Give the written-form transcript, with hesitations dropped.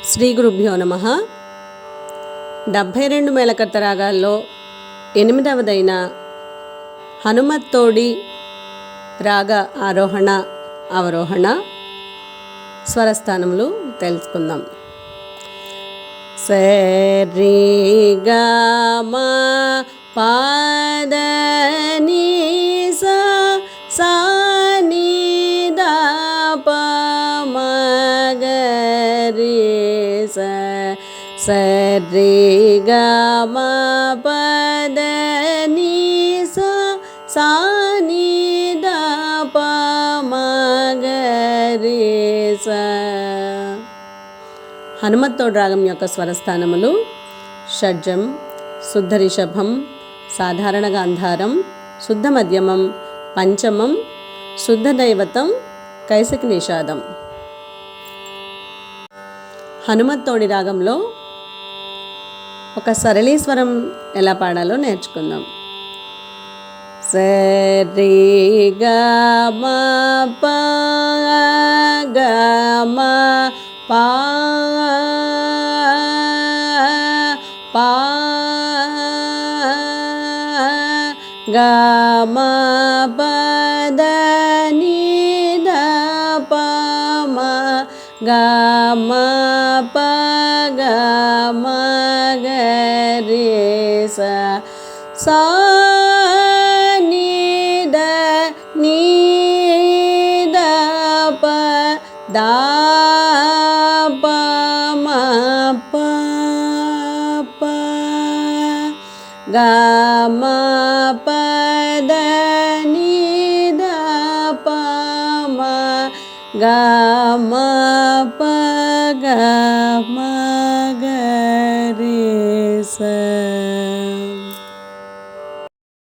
శ్రీ గురుభ్యో నమః. 72 మేళకర్త రాగాల్లో 8వదైన హనుమత్తోడి రాగ ఆరోహణ అవరోహణ స్వరస్థానములు తెలుసుకుందాం. సరి గ మ పద ని స సా ని ద ప మ గ రి స సరి గ మ పద ని స సా ని ద ప మ గ రి స. హనుమత్తోడి రాగం యొక్క స్వరస్థానములు షడ్జం, శుద్ధ రిషభం, సాధారణ గాంధారం, శుద్ధ మధ్యమం, పంచమం, శుద్ధ దైవతం, కైసికి నిషాదం. హనుమత్తోడి రాగంలో ఒక సరళీస్వరం ఎలా పాడాలో నేర్చుకుందాం. సరి గ మ ప గ మ ప ప గ మ పద ని ద ప మ గ మ ప గ మ గ రి స సా ని ద ని ద ప ద ప మ ప ప గ మ పద ని ద ప మ గ మ ప గ మ గ రి స.